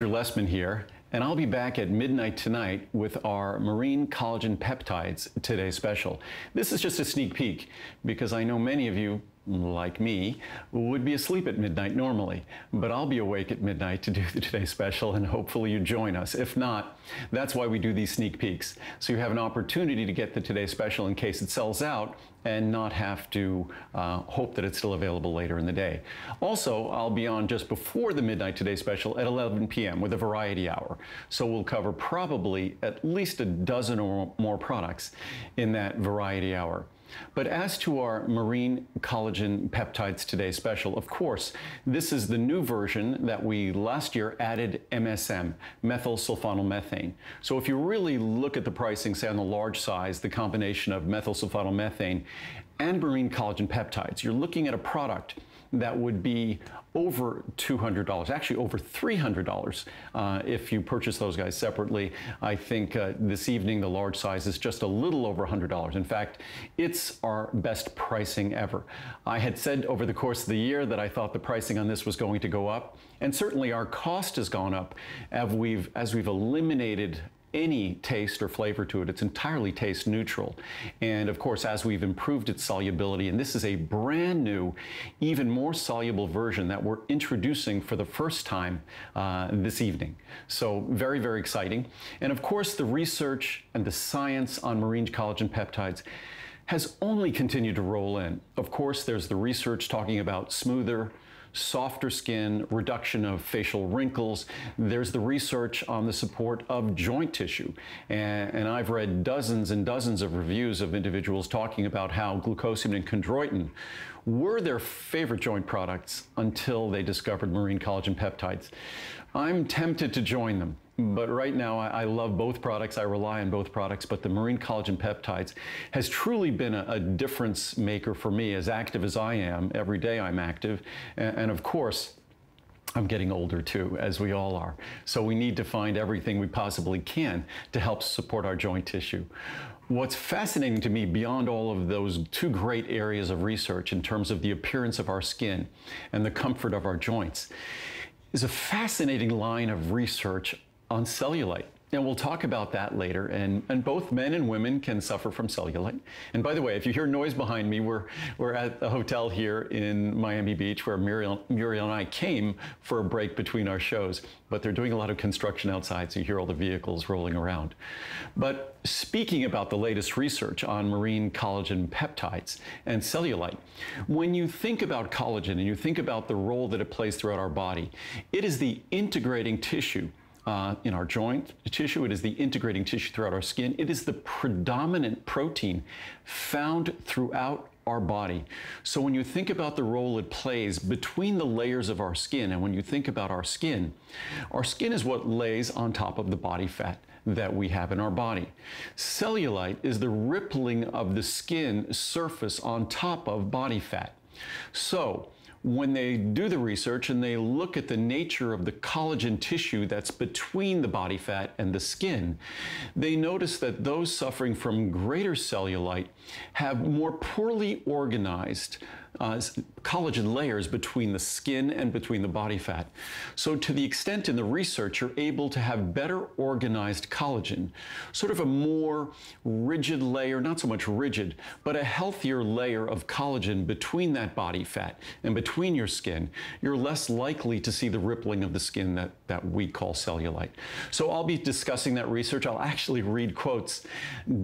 Lessman here, and I'll be back at midnight tonight with our marine collagen peptides Today Special. This is just a sneak peek because I know many of you, like me, would be asleep at midnight normally, but I'll be awake at midnight to do the Today Special, and hopefully you join us. If not, that's why we do these sneak peeks, so you have an opportunity to get the Today Special in case it sells out and not have to hope that it's still available later in the day. Also, I'll be on just before the Midnight Today Special at 11 p.m. with a variety hour, so we'll cover probably at least a dozen or more products in that variety hour. But as to our marine collagen peptides Today Special, of course, this is the new version that we last year added MSM, methyl sulfonylmethane. So if you really look at the pricing, say on the large size, the combination of methyl sulfonylmethane and marine collagen peptides, you're looking at a product that would be over $200, actually over $300 if you purchase those guys separately. I think this evening the large size is just a little over $100. In fact, it's our best pricing ever. I had said over the course of the year that I thought the pricing on this was going to go up, and certainly our cost has gone up as we've eliminated any taste or flavor to it. It's entirely taste neutral. And of course, as we've improved its solubility, and this is a brand new, even more soluble version that we're introducing for the first time this evening. So very, very exciting. And of course, the research and the science on marine collagen peptides has only continued to roll in. Of course, there's the research talking about smoother, softer skin, reduction of facial wrinkles. There's the research on the support of joint tissue. And I've read dozens and dozens of reviews of individuals talking about how glucosamine and chondroitin were their favorite joint products until they discovered marine collagen peptides. I'm tempted to join them, but right now I love both products. I rely on both products, but the marine collagen peptides has truly been a difference maker for me, as active as I am. Every day I'm active, and of course, I'm getting older too, as we all are. So we need to find everything we possibly can to help support our joint tissue. What's fascinating to me beyond all of those two great areas of research in terms of the appearance of our skin and the comfort of our joints is a fascinating line of research on cellulite. And we'll talk about that later. And both men and women can suffer from cellulite. And by the way, if you hear noise behind me, we're at a hotel here in Miami Beach where Muriel and I came for a break between our shows. But they're doing a lot of construction outside, so you hear all the vehicles rolling around. But speaking about the latest research on marine collagen peptides and cellulite, when you think about collagen and you think about the role that it plays throughout our body, it is the integrating tissue in our joint tissue. It is the integrating tissue throughout our skin. It is the predominant protein found throughout our body. So when you think about the role it plays between the layers of our skin, and when you think about our skin is what lays on top of the body fat that we have in our body. Cellulite is the rippling of the skin surface on top of body fat. So when they do the research and they look at the nature of the collagen tissue that's between the body fat and the skin, they notice that those suffering from greater cellulite have more poorly organized collagen layers between the skin and between the body fat. So to the extent in the research you're able to have better organized collagen, sort of a more rigid layer, not so much rigid, but a healthier layer of collagen between that body fat and between your skin, you're less likely to see the rippling of the skin that we call cellulite. So I'll be discussing that research. I'll actually read quotes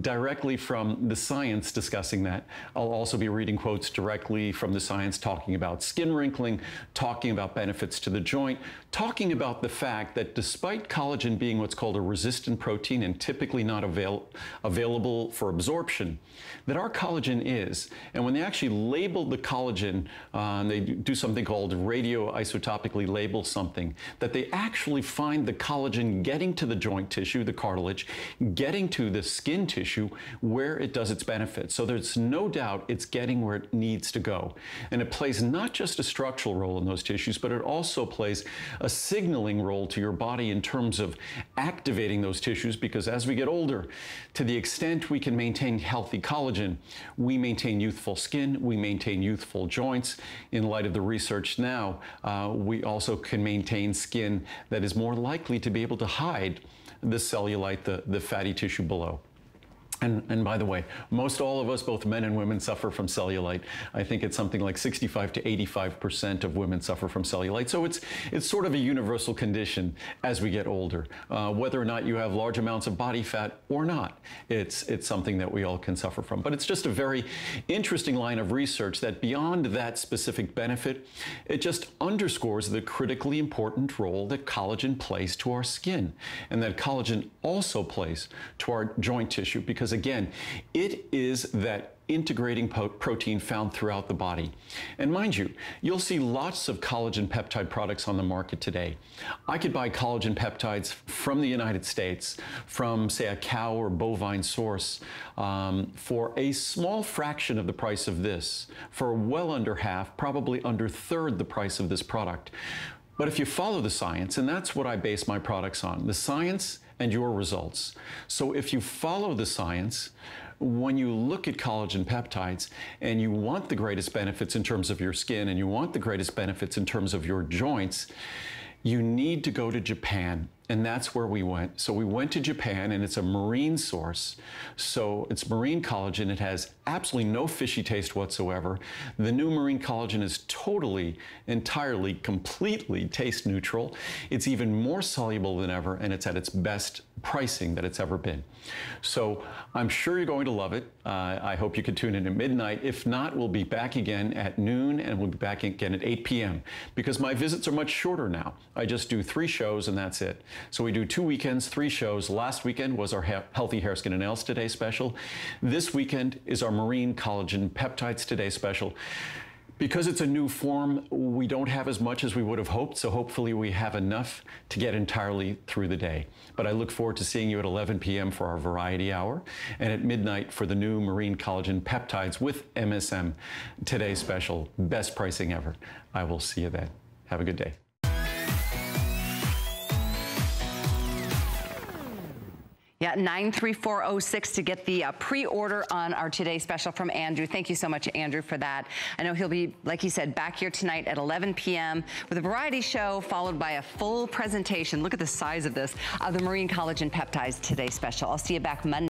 directly from the science discussing that. I'll also be reading quotes directly from the science talking about skin wrinkling, talking about benefits to the joint, talking about the fact that despite collagen being what's called a resistant protein and typically not available for absorption, that our collagen is. And when they actually label the collagen, they do something called radioisotopically label something, that they actually find the collagen getting to the joint tissue, the cartilage, getting to the skin tissue where it does its benefit. So there's no doubt it's getting where it needs to go. below. And it plays not just a structural role in those tissues, but it also plays a signaling role to your body in terms of activating those tissues, because as we get older, to the extent we can maintain healthy collagen, we maintain youthful skin, we maintain youthful joints. In light of the research now, we also can maintain skin that is more likely to be able to hide the cellulite, the fatty tissue below. And by the way, most all of us, both men and women, suffer from cellulite. I think it's something like 65 to 85% of women suffer from cellulite. So it's sort of a universal condition as we get older. Whether or not you have large amounts of body fat or not, it's something that we all can suffer from. But it's just a very interesting line of research that beyond that specific benefit, it just underscores the critically important role that collagen plays to our skin, and that collagen also plays to our joint tissue, because again, it is that integrating protein found throughout the body. And mind you, you'll see lots of collagen peptide products on the market today. I could buy collagen peptides from the United States, from say a cow or bovine source, for a small fraction of the price of this, for well under half, probably under third the price of this product. But if you follow the science, and that's what I base my products on, the science and your results. So if you follow the science, when you look at collagen peptides and you want the greatest benefits in terms of your skin and you want the greatest benefits in terms of your joints, you need to go to Japan. And that's where we went. So we went to Japan, and it's a marine source. So it's marine collagen. It has absolutely no fishy taste whatsoever. The new marine collagen is totally, entirely, completely taste neutral. It's even more soluble than ever, and it's at its best pricing that it's ever been. So I'm sure you're going to love it. I hope you can tune in at midnight. If not, we'll be back again at noon, and we'll be back again at 8 p.m. because my visits are much shorter now. I just do 3 shows, and that's it. So we do 2 weekends, 3 shows. Last weekend was our Healthy Hair, Skin, and Nails Today special. This weekend is our Marine Collagen Peptides Today special. Because it's a new form, we don't have as much as we would have hoped, so hopefully we have enough to get entirely through the day. But I look forward to seeing you at 11 p.m. for our Variety Hour, and at midnight for the new Marine Collagen Peptides with MSM Today special. Best pricing ever. I will see you then. Have a good day. Yeah, 93406 to get the pre-order on our Today special from Andrew. Thank you so much, Andrew, for that. I know he'll be, like he said, back here tonight at 11 p.m. with a variety show followed by a full presentation. Look at the size of this, of the Marine Collagen Peptides Today special. I'll see you back Monday.